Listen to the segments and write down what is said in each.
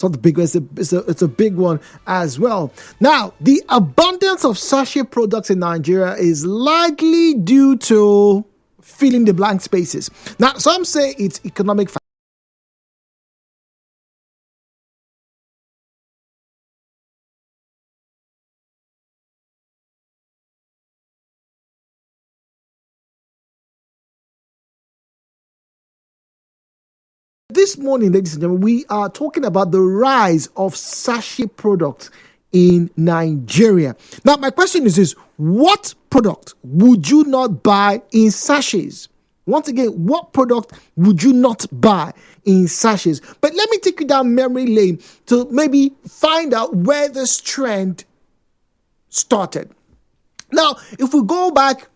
It's not the big one, it's a big one as well. Now, the abundance of sachet products in Nigeria is likely due to filling the blank spaces. Now, some say it's economic factor. This morning, ladies and gentlemen, we are talking about the rise of sachet products in Nigeria. Now, my question is this: what product would you not buy in sachets? Once again, what product would you not buy in sachets? But let me take you down memory lane to maybe find out where this trend started. Now, if we go back,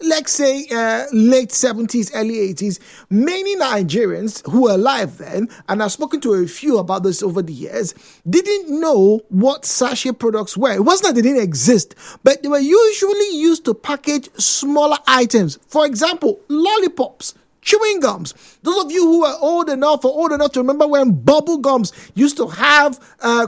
let's say late 70s, early 80s, many Nigerians who were alive then, and I've spoken to a few about this over the years, didn't know what sachet products were. It wasn't that they didn't exist, but they were usually used to package smaller items. For example, lollipops, chewing gums. Those of you who are old enough to remember when bubble gums used to have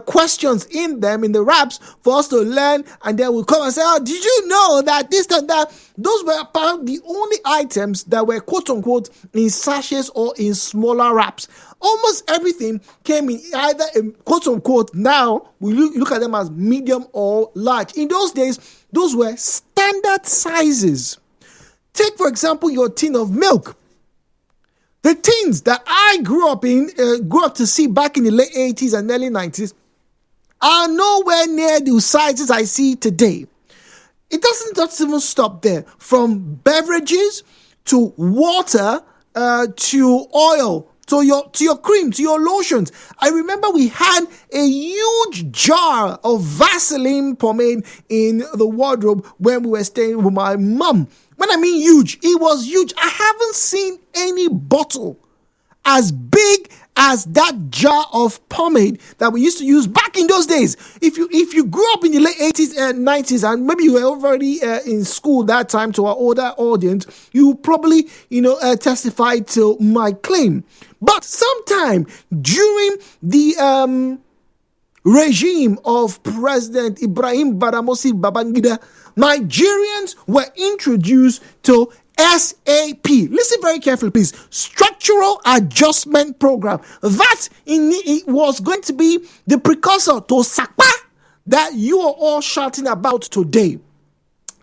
questions in them, in the wraps, for us to learn, and then we'll come and say, oh, did you know that this and that? Those were apparently the only items that were quote-unquote in sachets or in smaller wraps. Almost everything came in either in quote-unquote, now we look at them as medium or large. In those days, those were standard sizes. Take, for example, your tin of milk. The tins that I grew up to see back in the late 80s and early 90s are nowhere near the sizes I see today. It doesn't just even stop there. From beverages to water to oil to your cream, to your lotions. I remember we had a huge jar of Vaseline pomade in the wardrobe when we were staying with my mom. When I mean huge, it was huge. I haven't seen any bottle as big as that jar of pomade that we used to use back in those days. If you grew up in the late 80s and 90s, and maybe you were already in school that time, to our older audience, you probably testify to my claim. But sometime during the regime of President Ibrahim Badamasi Babangida, Nigerians were introduced to SAP. Listen very carefully, please. Structural Adjustment Program. That it was going to be the precursor to SAPA that you are all shouting about today.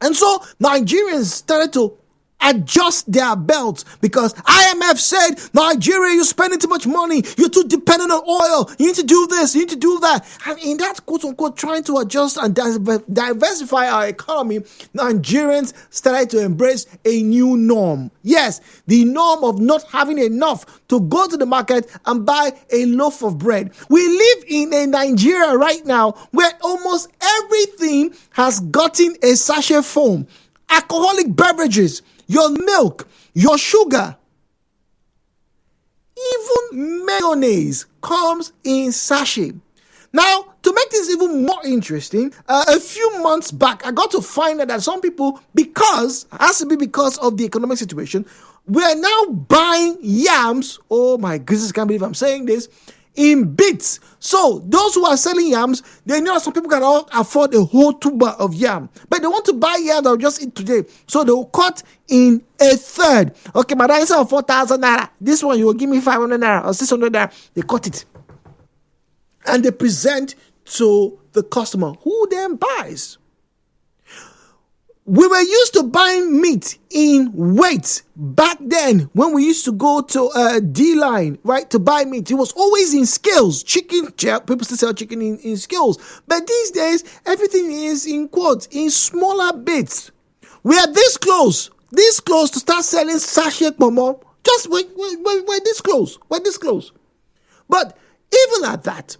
And so Nigerians started to adjust their belts because IMF said, Nigeria, you're spending too much money. You're too dependent on oil. You need to do this. You need to do that. And in that quote unquote trying to adjust and diversify our economy, Nigerians started to embrace a new norm. Yes, the norm of not having enough to go to the market and buy a loaf of bread. We live in a Nigeria right now where almost everything has gotten a sachet form. Alcoholic beverages, your milk, your sugar, even mayonnaise comes in sachet. Now, to make this even more interesting, a few months back, I got to find out that some people, because of the economic situation, we are now buying yams. Oh my goodness, I can't believe I'm saying this. In bits. So those who are selling yams, they know some people cannot afford a whole tuber of yam, but they want to buy yam that will just eat today. So they will cut in a third. Okay, madam, instead of 4,000 naira, this one you will give me 500 naira or 600 naira. They cut it and they present to the customer, who then buys. We were used to buying meat in weight back then when we used to go to D-line, right, to buy meat. It was always in scales. Chicken, people still sell chicken in scales. But these days, everything is in quotes, in smaller bits. We are this close to start selling sachet momo. Just we're this close. We're this close. But even at that,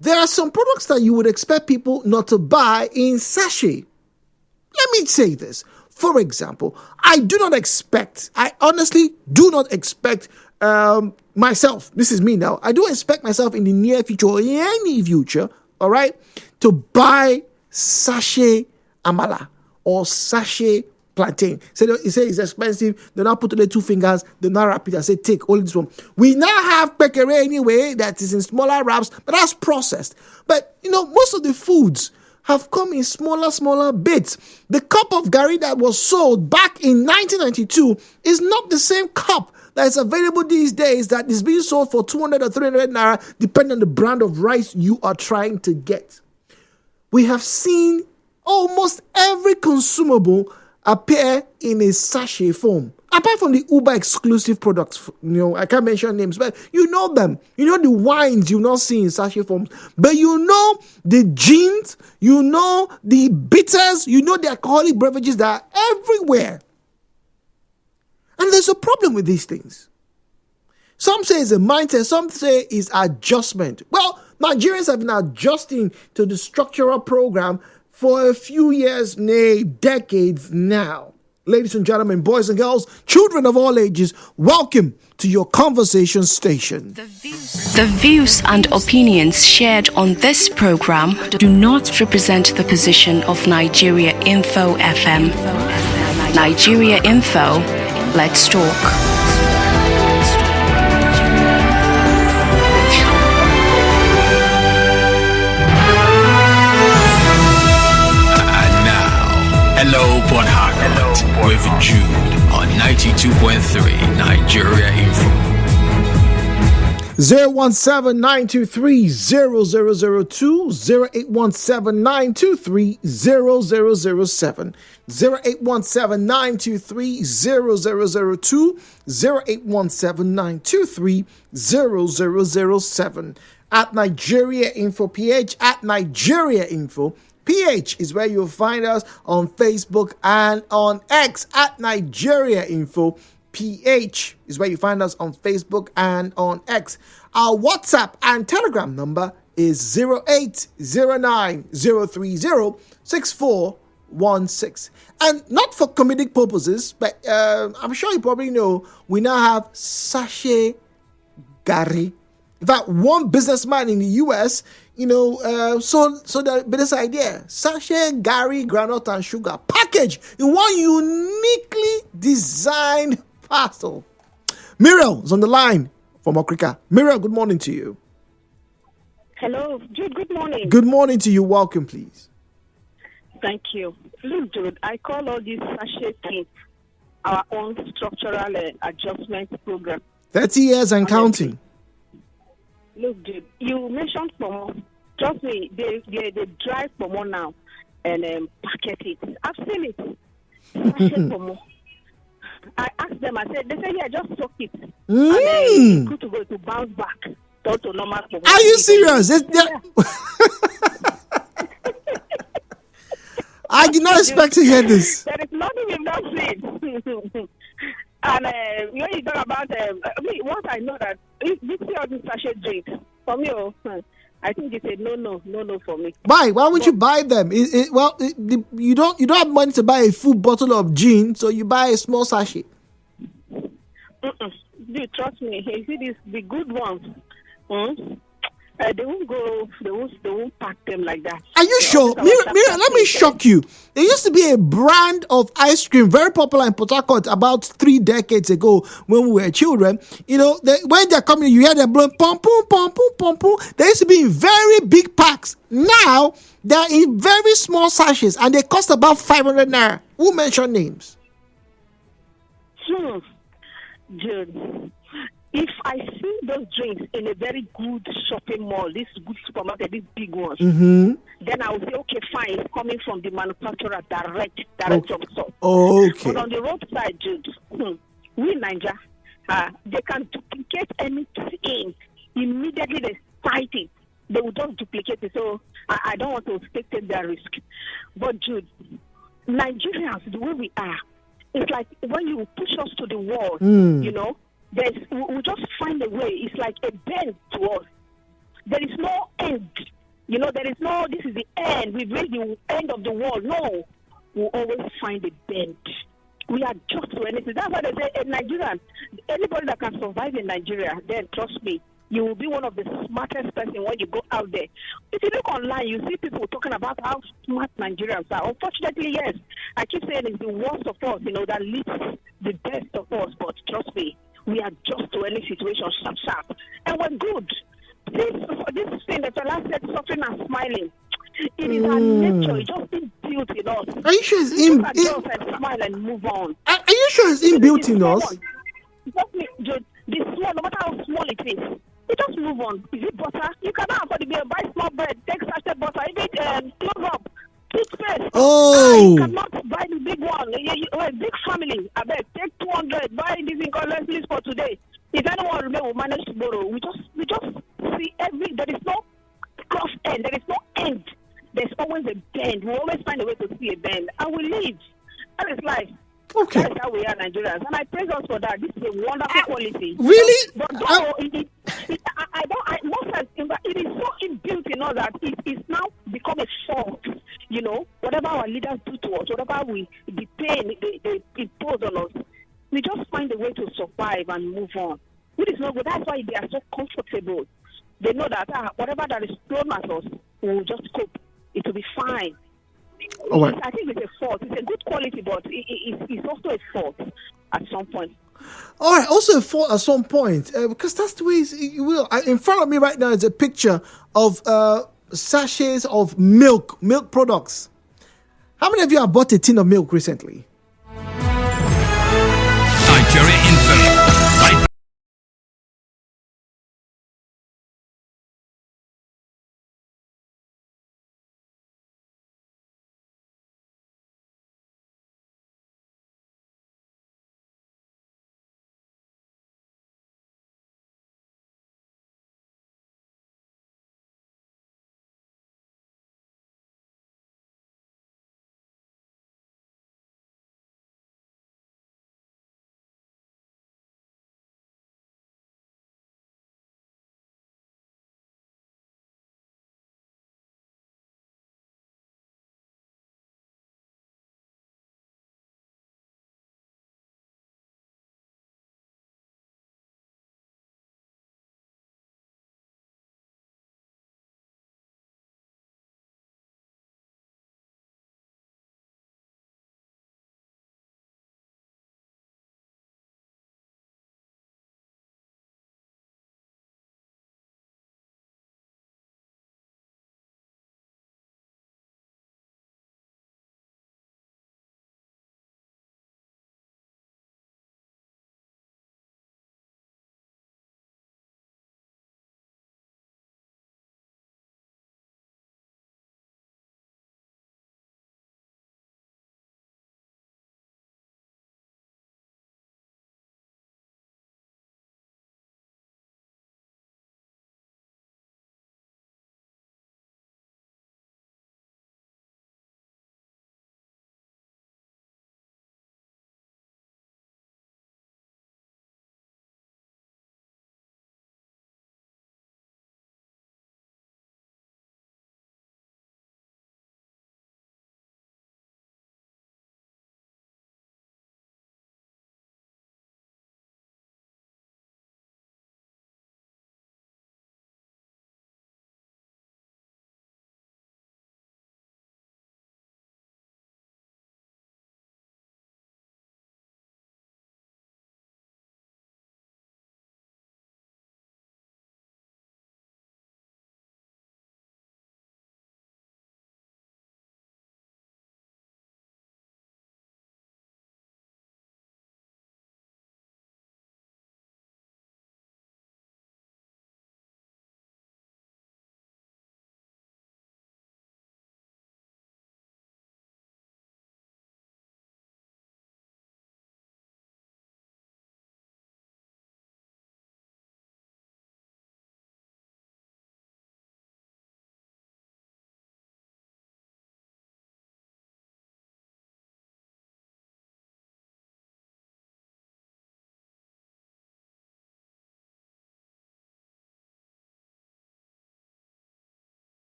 there are some products that you would expect people not to buy in sachet. Let me say this. For example, I honestly do not expect myself, this is me now, I don't expect myself in the near future or in any future, all right, to buy sachet amala or sachet plantain. So you say it's expensive. They now put the 2 fingers. They now wrap it and say, take only this one. We now have pekere anyway that is in smaller wraps, but that's processed. But most of the foods have come in smaller bits. The cup of gari that was sold back in 1992 is not the same cup that is available these days that is being sold for 200 or 300 naira, depending on the brand of rice you are trying to get. We have seen almost every consumable appear in a sachet form. Apart from the Uber exclusive products, I can't mention names, but you know them. You know the wines you not see in sachet forms, but you know the gins, you know the bitters, you know the alcoholic beverages that are everywhere. And there's a problem with these things. Some say it's a mindset, some say it's adjustment. Well, Nigerians have been adjusting to the structural program for a few years, nay, decades now. Ladies and gentlemen, boys and girls, children of all ages, welcome to your conversation station. The views and opinions shared on this program do not represent the position of Nigeria Info FM. Nigeria Info, let's talk. Hello, Port Harcourt, with Jude on 92.3 Nigeria Info. 017-923-0002, 0817923-0007, 0817923-0002, 0817923-0007. At Nigeria Info PH, at Nigeria Info PH is where you'll find us on Facebook and on X at Nigeria Info. PH is where you find us on Facebook and on X. Our WhatsApp and Telegram number is 0809-030-6416. And not for comedic purposes, but I'm sure you probably know we now have Sachet Gari. In fact, one businessman in the US, so this idea, Sachet, Gari, granite, and sugar packaged in one uniquely designed parcel. Muriel is on the line from Okrika. Muriel, good morning to you. Hello, Jude, good morning. Good morning to you. Welcome, please. Thank you. Look, Jude, I call all these sachet things our own structural adjustment program. 30 years and counting. Look, Jude, you mentioned pomo. Trust me, they dry pomo now and packet it. I've seen it. Sachet pomo. I asked them, they say, yeah, just soak it. And it's good to go to bounce back to normal pomo. Are you serious? I did not expect to hear this. There is nothing you've not seen. And when you talk about, what I know that if you see all these sachet drinks, for me, I think it's a no for me. Why? Why would you buy them? You don't have money to buy a full bottle of gin, so you buy a small sachet. Dude, trust me. You see the good ones. They won't pack them like that. Are you sure? Mira, let me shock you. There used to be a brand of ice cream very popular in Port Harcourt about 3 decades ago when we were children. When they're coming, you hear them blowing pom pom pom pom pom pom. They used to be in very big packs. Now they're in very small sachets and they cost about 500 naira. Who mentioned names? Dude. If I see those drinks in a very good shopping mall, this good supermarket, these big ones, then I will say, okay, fine, it's coming from the manufacturer direct from source. Okay. But on the roadside, Jude, we in Nigeria, they can duplicate anything. Immediately they cite it. They will just duplicate it. So I don't want to take that risk. But Jude, Nigerians, the way we are, it's like when you push us to the wall, we just find a way. It's like a bend to us. There is no end. There is no, this is the end. We've reached the end of the wall. No. We'll always find a bend. We adjust to anything. That's why they say in Nigeria, anybody that can survive in Nigeria, then trust me, You will be one of the smartest person when you go out there. If you look online, you see people talking about how smart Nigerians are. Unfortunately, yes, I keep saying it's the worst of us, that leads the best of us. But trust me, we adjust to any situation sharp, and we're good. This thing that Allah said, suffering and smiling, it is our nature. It just inbuilt in us. Are you sure it's We just adjust and smile and move on. Are you sure it's inbuilt in us? The small, no matter how small it is, you just move on. Is it butter? You cannot afford to buy small bread, take sachet butter, even close up, toothpaste. Oh. You cannot buy the big one. Big family. I bet take 200. Buy this in colors list for today. If anyone remain, will manage to borrow. We just see there is no cross end. There is no end. There's always a bend. We always find a way to see a bend, and we live. That is life. Okay. That's how we are Nigerians, and I praise us for that. This is a wonderful quality. Really? But it is so inbuilt in us that it is now become a fault. Whatever our leaders do to us, whatever the pain they impose on us, we just find a way to survive and move on. Which is not good. That's why they are so comfortable. They know that whatever that is thrown at us, we will just cope. It will be fine. All right. I think it's a fault. It's a good quality, but it's also a fault at some point. All right, also a fault at some point, because that's the way it will. In front of me right now is a picture of sachets of milk products. How many of you have bought a tin of milk recently? Nigeria Info.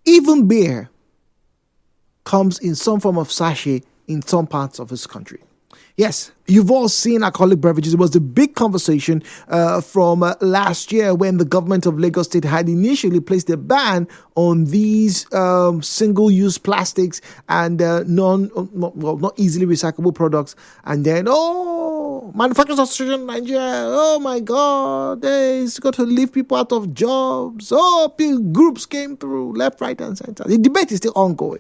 even beer comes in some form of sachet in some parts of this country. Yes, you've all seen alcoholic beverages. It was the big conversation from last year when the government of Lagos State had initially placed a ban on these single-use plastics and not easily recyclable products. And then, Manufacturers Association of Nigeria, oh my God, it's got to leave people out of jobs. Groups came through left, right, and center. The debate is still ongoing.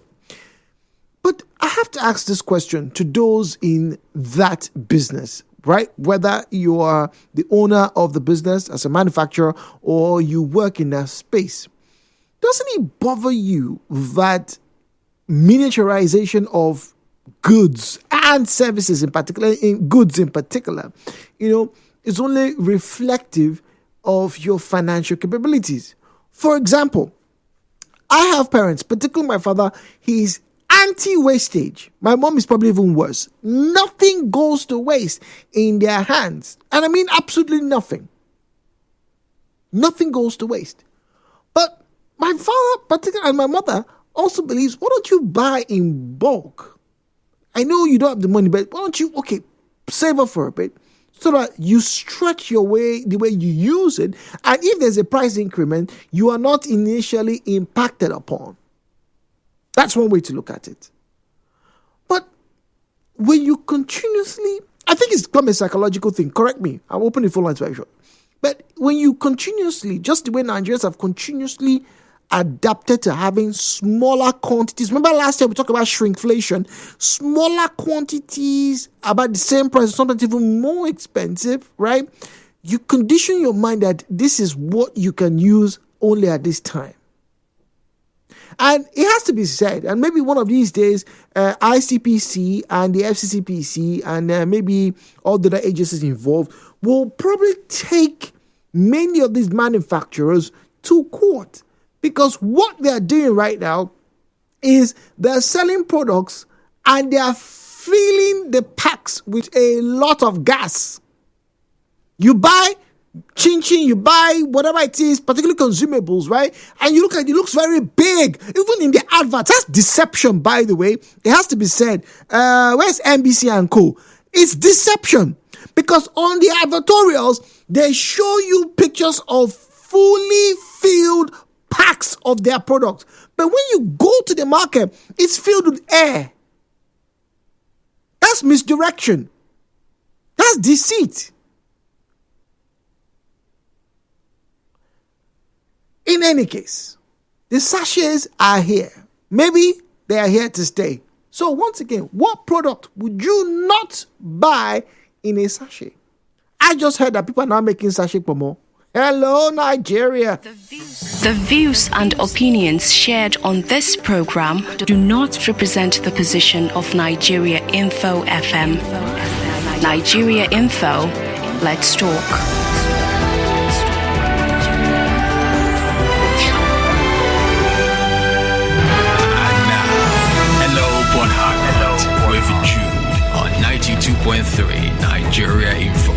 But I have to ask this question to those in that business, right? Whether you are the owner of the business as a manufacturer or you work in that space, doesn't it bother you that miniaturization of goods and services in particular, is only reflective of your financial capabilities? For example, I have parents, particularly my father, he's anti-wastage. My mom is probably even worse. Nothing goes to waste in their hands. And I mean absolutely nothing. Nothing goes to waste. But my father, particularly, and my mother also believes, why don't you buy in bulk? I know you don't have the money, but why don't you, save up for a bit so that you stretch your way, the way you use it. And if there's a price increment, you are not initially impacted upon. That's one way to look at it. But when you continuously, I think it's become a psychological thing. Correct me. I'm opening the phone lines very short. But when you continuously, just the way Nigerians have continuously adapted to having smaller quantities. Remember last year we talked about shrinkflation. Smaller quantities about the same price, sometimes even more expensive, right? You condition your mind that this is what you can use only at this time. And it has to be said, and maybe one of these days, ICPC and the FCCPC and maybe all the other agencies involved will probably take many of these manufacturers to court. Because what they're doing right now is they're selling products and they're filling the packs with a lot of gas. You buy chin-chin, you buy whatever it is, particularly consumables, right? And you look at it, it looks very big. Even in the adverts, that's deception, by the way. It has to be said. Where's NBC and Co? It's deception. Because on the advertorials, they show you pictures of fully filled packs of their products. But when you go to the market, it's filled with air. That's misdirection. That's deceit. In any case, the sachets are here. Maybe they are here to stay. So once again, what product would you not buy in a sachet? I just heard that people are now making sachet pomo. Hello, Nigeria. The views and opinions shared on this program do not represent the position of Nigeria Info FM. Nigeria Info, let's talk. With Jude on 92.3 Nigeria Info.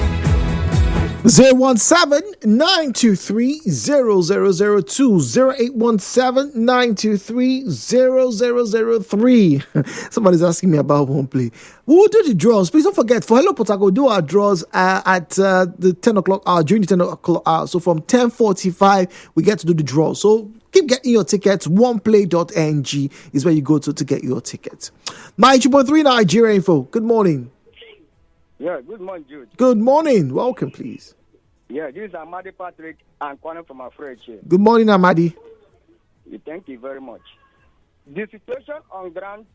017-923-0002, 0817923-0003. Somebody's asking me about home play. We will do the draws. Please don't forget, for Hello Port, we'll do our draws at the 10 o'clock hour, during the 10 o'clock hour. So from 10:45, we get to do the draws. So keep getting your tickets. Oneplay.ng is where you go to get your tickets. 92.3 Nigeria Info. Good morning. Yeah, good morning, Jude. Good morning. Welcome, please. Yeah, this is Amadi Patrick. I'm calling from Sachet. Good morning, Amadi. Thank you very much. The situation on ground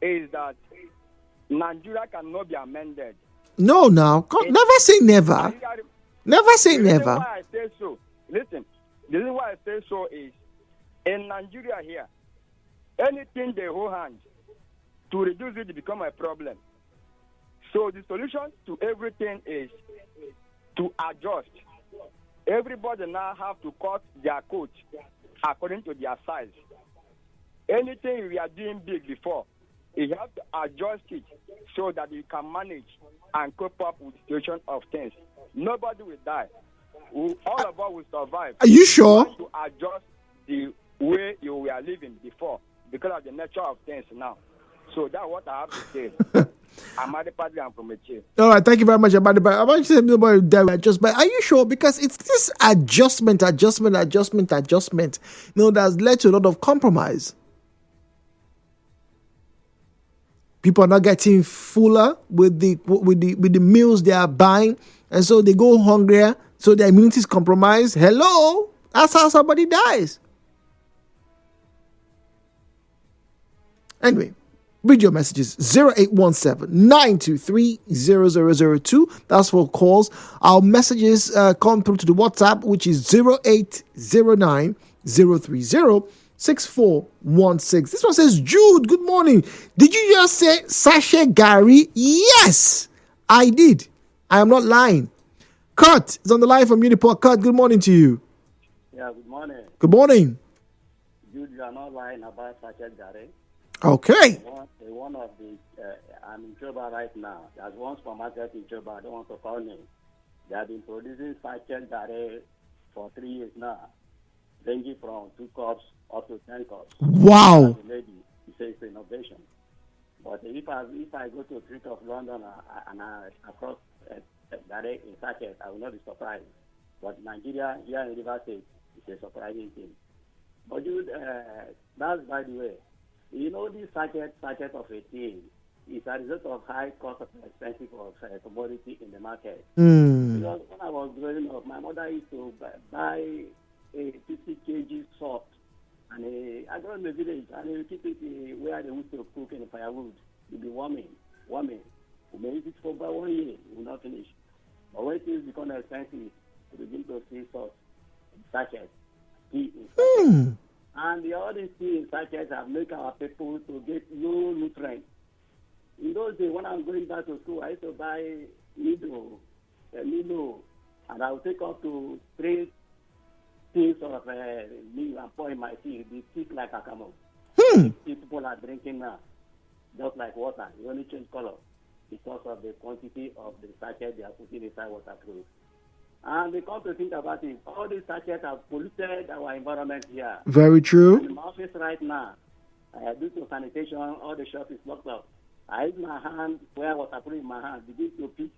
is that Nigeria cannot be amended. No, now. Never say never. Never say never. Why I say so. Listen, the reason why I say so is in Nigeria here, anything they hold hands to reduce it to become a problem. So the solution to everything is to adjust. Everybody now have to cut their coat according to their size. Anything we are doing big before, you have to adjust it so that you can manage and cope up with the situation of things. Nobody will die. All of us will survive. Are you sure? To adjust the way you were living before because of the nature of things now. So that's what I have to say. I'm at the party and from a chair. All right, thank you very much about the I'm about to say about that adjustment. Are you sure? Because it's this adjustment. That's led to a lot of compromise. People are not getting fuller with the meals they are buying, and so they go hungrier. So their immunity is compromised. Hello, that's how somebody dies. Anyway. Read your messages 0817-923-0002. That's for calls. Our messages come through to the WhatsApp, which is 0809-030-6416. This one says, Jude, good morning. Did you just say Sachet Gary? Yes, I did. I am not lying. Kurt is on the line from Uniport. Kurt, good morning to you. Yeah, good morning. Good morning. Jude, you are not lying about Sachet Gary. Okay. One of the, I'm in Choba right now. There's one supermarket in Choba, I don't want to call name. They have been producing Sachet Gare for 3 years now, ranging from 2 cups up to 10 cups. Wow. The lady, she says it's innovation. But if I go to the street of London and I cross Gare in Sachet, I will not be surprised. But Nigeria, here in River State, it's a surprising thing. But Jude, that's by the way. You know, this sachet of a thing is a result of high cost of expensive of commodity in the market. Because when I was growing up, my mother used to buy a 50 kg salt, and I grew in the village, and they keep it where they used to cook in the firewood. It will be warming. We may use it for about 1 year, it will not finish. But when things become expensive, we begin to see salt, sachet, tea in sachet. And the other things sachets have made our people to get no nutrients. In those days, when I'm going back to school, I used to buy Nido, and I would take up to 3 things of meal and pour in my tea. They thick like a camel. People are drinking now, just like water. You only change color because of the quantity of the sachet they are putting inside waterproof. And they come to think about it. All these sachets have polluted our environment here. Very true. In my office right now, due to sanitation, all the shop is locked up. I use my hand, where waterproof in my hand, begin to pick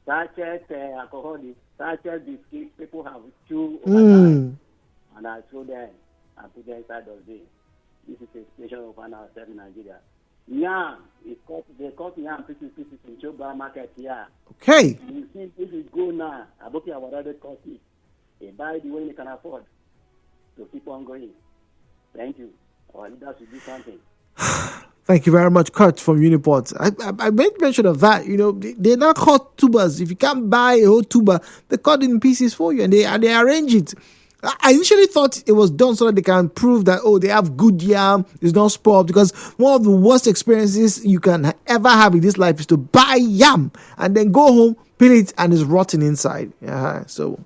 sachet alcohol, sachet biscuits people have chewed overnight. And I throw them and put them inside the bin. This is a situation we find ourselves in Nigeria. Yam is cut. They cut yam pieces in Choba market here. Okay. You see, if you go now, I hope you have already cut it. They buy the way they can afford to keep on going. Thank you. Our leaders should do something. Thank you very much, Kurt from Uniport. I made mention of that. You know, they now cut tubers. If you can't buy a whole tuber, they cut it in pieces for you and they arrange it. I initially thought it was done so that they can prove that, they have good yam, it's not spoiled, because one of the worst experiences you can ever have in this life is to buy yam and then go home, peel it, and it's rotten inside. So,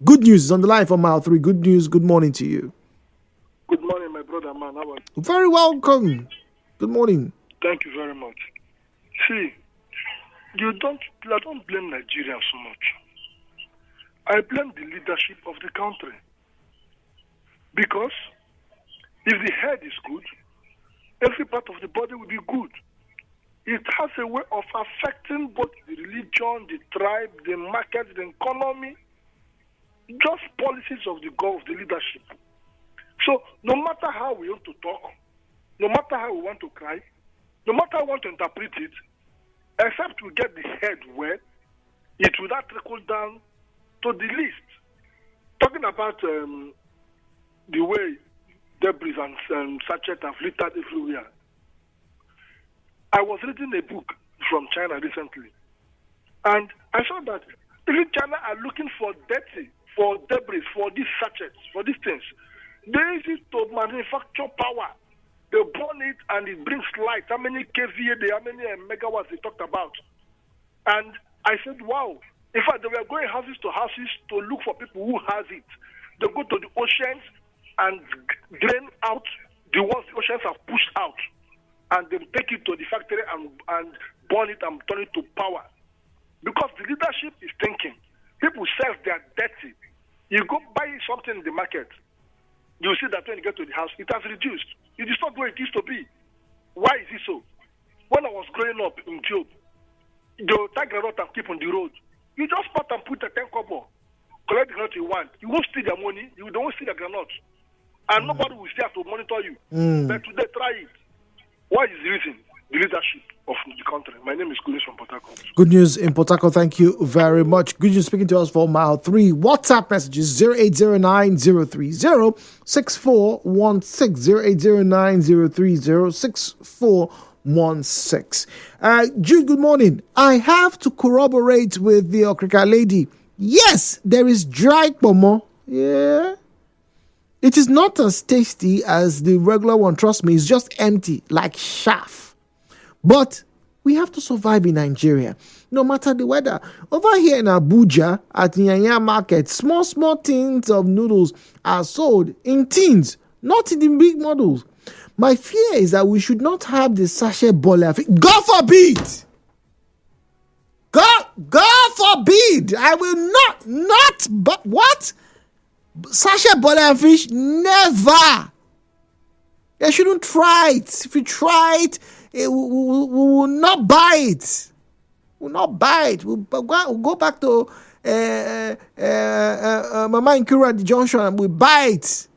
good news is on the line from Mile 3. Good news, good morning to you. Good morning, my brother, man. How are you? Very welcome. Good morning. Thank you very much. See, I don't blame Nigerians so much. I blame the leadership of the country. Because if the head is good, every part of the body will be good. It has a way of affecting both the religion, the tribe, the market, the economy, just policies of the leadership. So no matter how we want to talk, no matter how we want to cry, no matter how we want to interpret it, except we get the head well, it will not trickle down to the least. Talking about the way debris and sachets have littered everywhere. I was reading a book from China recently, and I saw that even China are looking for debris, for these sachets, for these things. They use it to manufacture power. They burn it and it brings light. How many kVA, how many megawatts they talked about. And I said, wow. In fact, they were going houses to look for people who has it. They go to the oceans and drain out the ones the oceans have pushed out. And they take it to the factory and burn it and turn it to power. Because the leadership is thinking. People say they are dirty. You go buy something in the market. You see that when you get to the house, it has reduced. It is not where it used to be. Why is it so? When I was growing up in Job, the tag granite and keep on the road. You just put and put a 10 kobo, collect the granite you want. You won't steal their money. You don't steal the granite. And nobody will stay to monitor you. But today, try it. What is the reason? The leadership of the country. My name is Kulis from Port Harcourt. Good news in Port Harcourt. Thank you very much. Good news speaking to us for mile 3. WhatsApp messages 0809-030-6416. 0809-030-6416. Jude, good morning. I have to corroborate with the Okrika lady. Yes, there is dried pomo. Yeah. It is not as tasty as the regular one. Trust me, it's just empty, like chaff. But we have to survive in Nigeria, no matter the weather. Over here in Abuja, at Nyanya Market, small tins of noodles are sold in tins, not in the big models. My fear is that we should not have the sachet bola. God forbid! God forbid! I will not, but what? Sachet bola and fish, never! You shouldn't try it. If you try it, we will not buy it. We'll not buy it. We'll go back to Mama Nkuru at the junction and we'll buy it.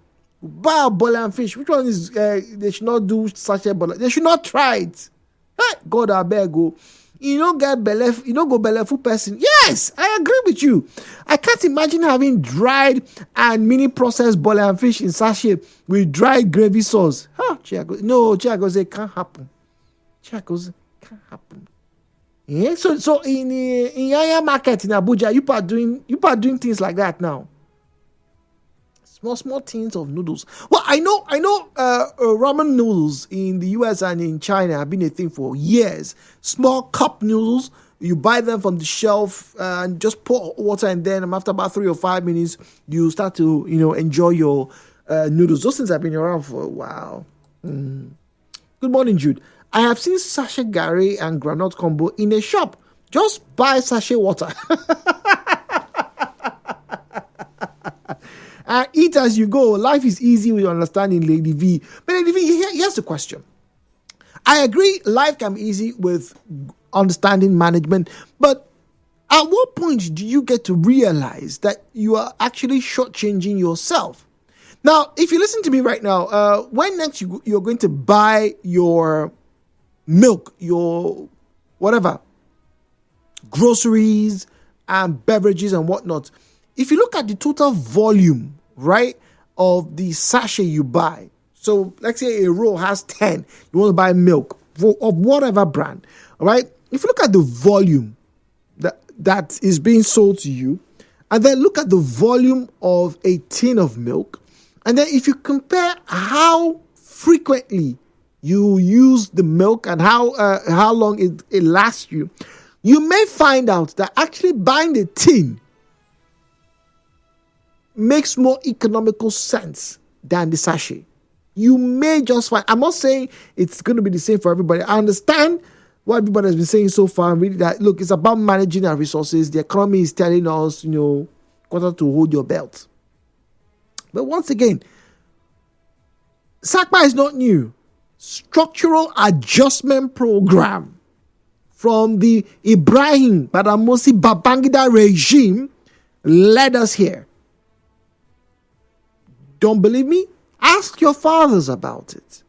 We'll buy a bola and fish. Which one is, they should not do sachet bola. They should not try it. Hey, God, I beg go. You don't get belly, you don't go bellyful person. Yes, I agree with you. I can't imagine having dried and mini processed bola and fish in sachet with dried gravy sauce. Chiago say can't happen. Chiago can't happen. Yeah, so in Yaya Market in Abuja, you are doing things like that now. Small tins of noodles. Well, I know ramen noodles in the US and in China have been a thing for years. Small cup noodles, you buy them from the shelf and just pour water in there, and after about 3 or 5 minutes, you start to enjoy your noodles. Those things have been around for a while. Good morning, Jude. I have seen sachet gari and granite combo in a shop. Just buy sachet water. Eat as you go. Life is easy with understanding, Lady V. But Lady V, here's the question. I agree, life can be easy with understanding management, but at what point do you get to realize that you are actually shortchanging yourself? Now, if you listen to me right now, when next you're going to buy your milk, your whatever, groceries and beverages and whatnot, if you look at the total volume, right, of the sachet you buy, so let's say a row has 10, you want to buy milk of whatever brand, all right? If you look at the volume that is being sold to you, and then look at the volume of a tin of milk, and then if you compare how frequently you use the milk and how long it lasts you, you may find out that actually buying the tin makes more economical sense than the sachet. You may just find, I'm not saying it's going to be the same for everybody. I understand what everybody has been saying so far, really, that look, it's about managing our resources. The economy is telling us, quarter to hold your belt. But once again, SACPA is not new. Structural Adjustment Program from the Ibrahim Badamasi Babangida regime led us here. Don't believe me? Ask your fathers about it.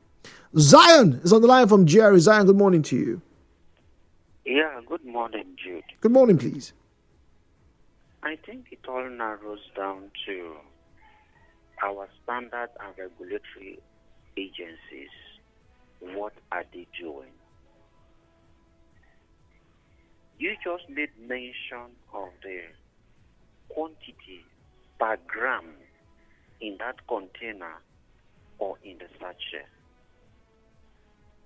Zion is on the line from Jerry. Zion, good morning to you. Yeah, good morning, Jude. Good morning, please. I think it all narrows down to our standard and regulatory agencies. What are they doing? You just made mention of the quantity per gram in that container or in the sachet,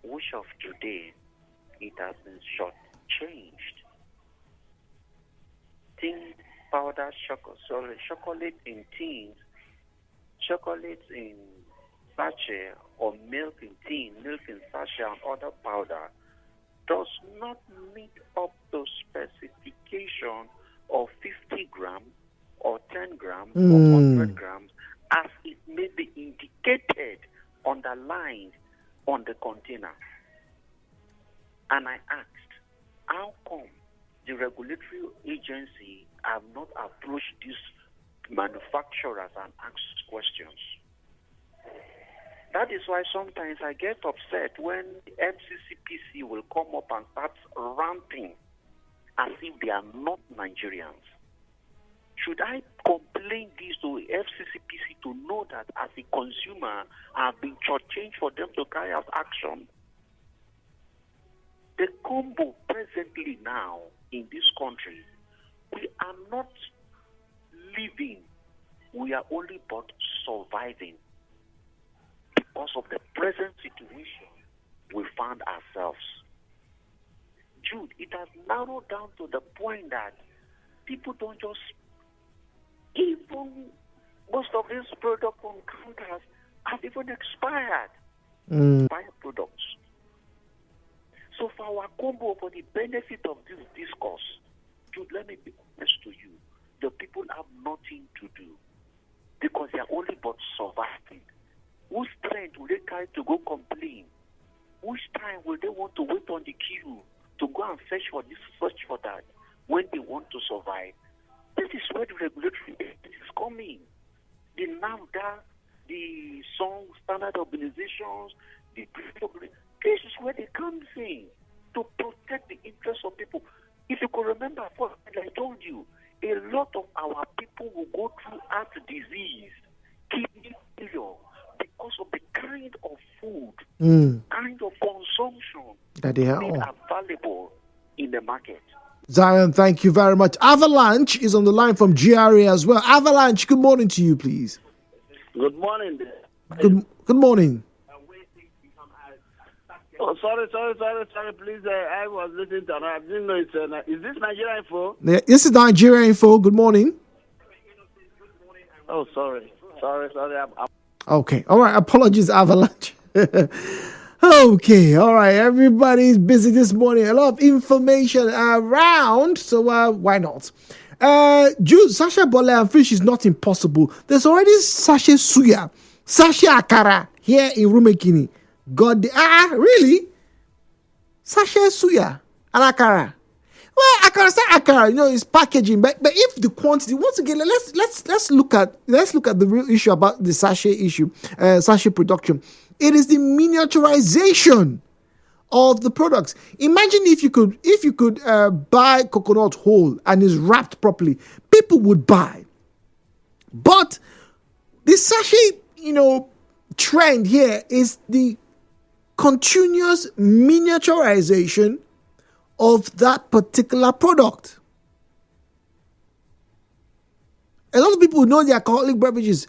which of today it has been short-changed. Tin powder chocolate in tins, chocolates in sachet, or milk in tin, milk in sachet, and other powder does not meet up to specification of 50 grams or 10 grams or 100 grams as it may be in find on the container. And I asked, how come the regulatory agency have not approached these manufacturers and asked questions? That is why sometimes I get upset when the FCCPC will come up and start ranting as if they are not Nigerians. Should I complain this to FCCPC to know that as a consumer I have been shortchanged for them to carry out action? The combo presently now in this country, we are not living, we are only but surviving because of the present situation we found ourselves. Jude, it has narrowed down to the point that people don't just, even most of these product on counters have even expired. Products. So for our combo, for the benefit of this discourse, Jude, let me be honest to you, the people have nothing to do because they are only but surviving. Whose strength will they carry to go complain? Which time will they want to wait on the queue to go and search for this, search for that, when they want to survive? This is where the regulatory agency is coming. The NAFDA, the Song Standard Organizations, the this is where they come in to protect the interests of people. If you could remember, I told you, a lot of our people will go through heart disease, kidney failure, because of the kind of food, kind of consumption that they are available in the market. Zion, thank you very much. Avalanche is on the line from GRA as well. Avalanche, good morning to you, please. Good morning. Good morning. Oh, sorry, please. I was listening to I didn't know it's is this Nigeria Info? Yeah, this is Nigeria Info. Good morning. Oh, sorry. I'm... Okay, all right. Apologies, Avalanche. Okay, all right. Everybody's busy this morning. A lot of information around, so why not? Sachet bole and fish is not impossible. There's already sachet suya, sachet akara here in Rumekini. Really? Sachet suya and akara. Well, akara, it's packaging, but if the quantity, once again, let's look at the real issue about the sachet production. It is the miniaturization of the products. Imagine if you could buy coconut whole and is wrapped properly, people would buy. But the sachet, trend here is the continuous miniaturization of that particular product. A lot of people know the alcoholic beverages.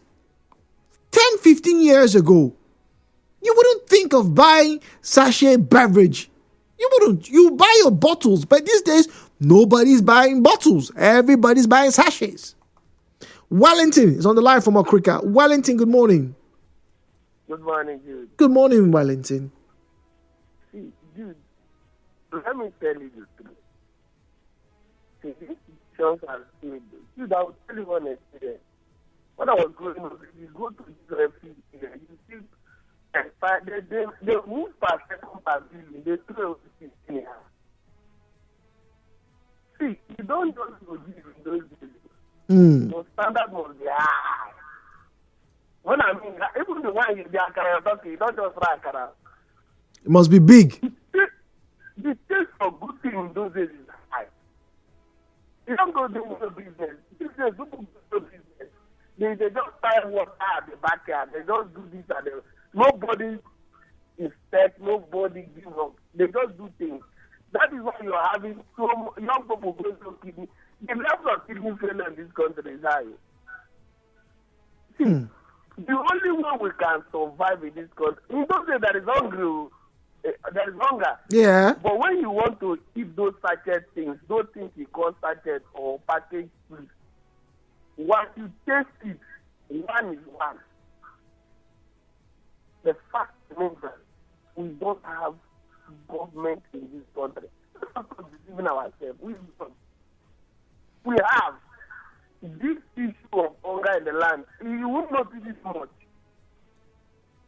10, 15 years ago, you wouldn't think of buying sachet beverage. You wouldn't. You buy your bottles. But these days, nobody's buying bottles. Everybody's buying sachets. Wellington is on the line from Okrika. Wellington, good morning. Good morning, Jude. Good morning, Wellington. See, Jude, let me tell you the truth. See, these shows are stable. Jude, I will tell you one experience. When I was growing up, you go to the refugee, you see, they move per second per billion, they throw everything anyhow. See, you don't just produce in those days. The standard must be high. When I mean, even the one you akara, you don't just fry akara. It must be big. The taste of good thing in those days is high. You don't go do no business. Business, people do business. They just tie water at the backyard. They just do this and that. Nobody inspect, nobody give up. They just do things. That is why you are having so young people going to kidney. The level of kidney failure in this country is high. See, the only way we can survive in this country, in those days there is hunger. Yeah. But when you want to eat those sachet things, those things you call sachet or packaged food, once you taste it, one is one. The fact remains that we don't have government in this country. Let's not deceiving ourselves. We have this issue of hunger in the land. You won't notice it much.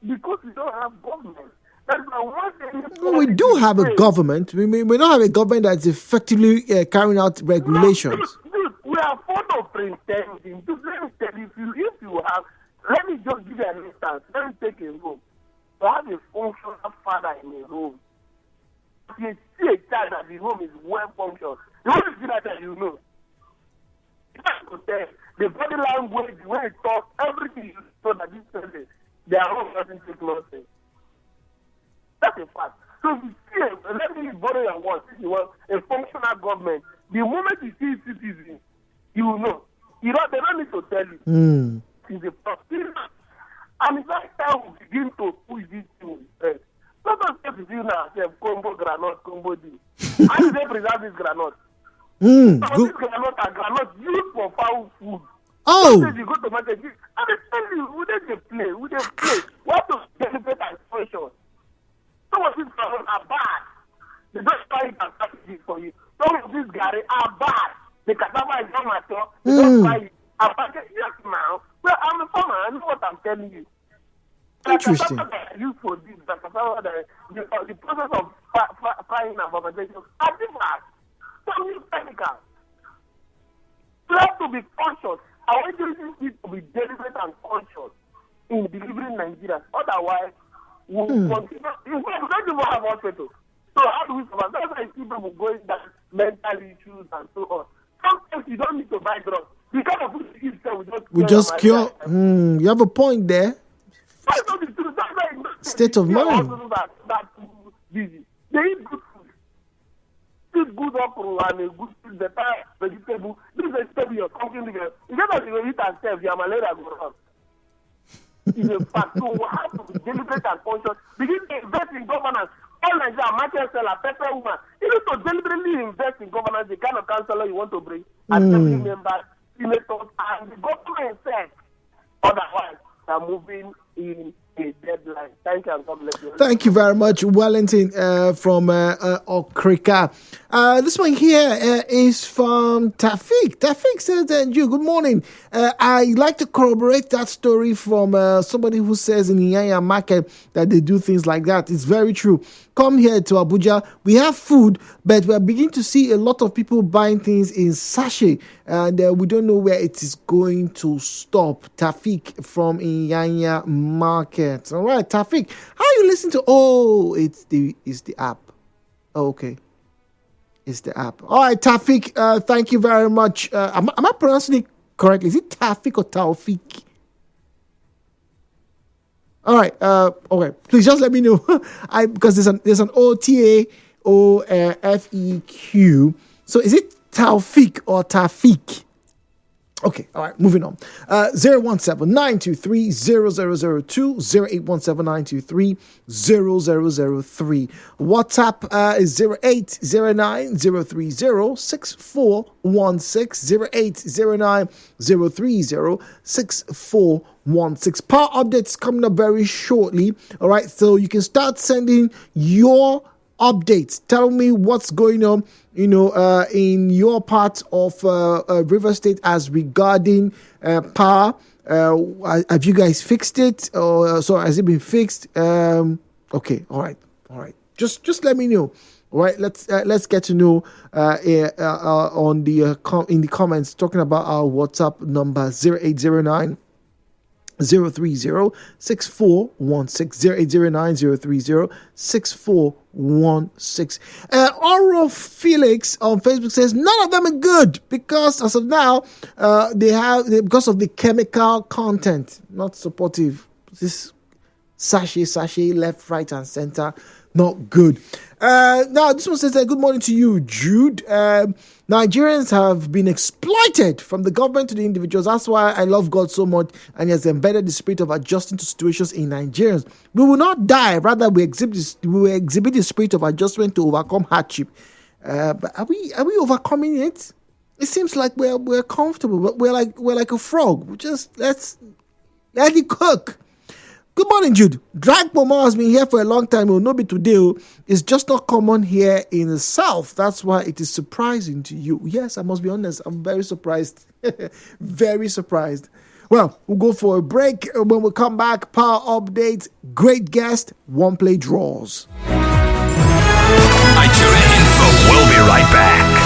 because we don't have government. That's why one thing. Well, we do have a government. We don't have a government that's effectively carrying out regulations. We are fond of pretending. Let me tell you, if you have, let me just give you an instance. Let me take a room. You have a functional father in a room. If you see a child that the home is well functioned, you want to see that you know. The body language, the way it talks, everything you so that this person, their home doesn't take nothing. That's a fact. So if you see, let me borrow your words, if you want a functional government, the moment you see citizens, you will know. They don't need to tell you. It's a procedure. And it's like time we begin to push this thing. Sometimes if you now say combo granite, combo D. How do they preserve this granite? Some of these granite are granite used for foul food. Oh! Sometimes you go to market, and they tell you, we don't play. What to celebrate and special? Some of these granite are bad. They don't try it and package for you. Some of these gari are bad. The cassava is not mature. They don't try it and package it now. Well, I'm a farmer. I know what I'm telling you. Interesting. The cassava that I use for this, the cassava the process of frying and fermentation are different. Some use chemicals. You have to be conscious. I want you need to be deliberate and conscious in delivering Nigeria. Otherwise, we'll continue. We don't even have hospitals. So how do we survive? That's why people going down mental issues and so on. Sometimes you don't need to buy drugs. The kind of food you eat, we just cure. You have a point there. State of mind. That busy. They eat good food. Eat good okra and a good food, better vegetable. This vegetable you're cooking together. Instead of you eat and serve, your malaria go wrong. It's a fact. So we have to be deliberate and conscious. Begin to invest in governance. All Nigeria, market seller, pepper woman. You need to deliberately invest in governance, the kind of councillor you want to bring, assembly members, senators, and the government itself. Otherwise, they're moving in a deadline. Thank you, and God bless you. Thank you very much, Wellington from Okrika. This one here is from Tafik. Tafik says, good morning. I like to corroborate that story from somebody who says in the Yanya market that they do things like that. It's very true. Come here to Abuja. We have food, but we're beginning to see a lot of people buying things in sachet, and we don't know where it is going to stop. Tafik from Inyanya market. All right, Tafik, how you listen to? Oh, it's the app. Oh, okay, it's the app. All right, Tafik. Thank you very much. Am I pronouncing it correctly? Is it Tafik or Taufik? All right. Okay. Please just let me know. Because there's an OTAOFEQ. So is it Taufik or Tafik? Okay. All right. Moving on. 017-923-0002. 0817-923-0003. WhatsApp is 0809-030-6416. 0809-030-6416. Power updates coming up very shortly. All right. So you can start sending your updates. Tell me what's going on, in your part of River State as regarding power. Have you guys fixed it, or so has it been fixed? Okay, all right. Just let me know. All right, let's get to know on the in the comments, talking about our WhatsApp number 0809 030-6416. 0809-030-6416. Oro Felix on Facebook says none of them are good because as of now, because of the chemical content, not supportive. This sachet, left, right, and center, not good. Now, this one says, good morning to you, Jude. Nigerians have been exploited from the government to the individuals. That's why I love God so much, and He has embedded the spirit of adjusting to situations in Nigerians. We will not die, rather we will exhibit the spirit of adjustment to overcome hardship. But are we overcoming it? It seems like we're comfortable, but we're like a frog. We just let it cook. Good morning, Jude. Drag Momo has been here for a long time. It will not be today. It's just not common here in the South. That's why it is surprising to you. Yes, I must be honest. I'm very surprised. Very surprised. Well, we'll go for a break. When we come back, power update, great guest, one play draws. Nigeria Info. We'll be right back.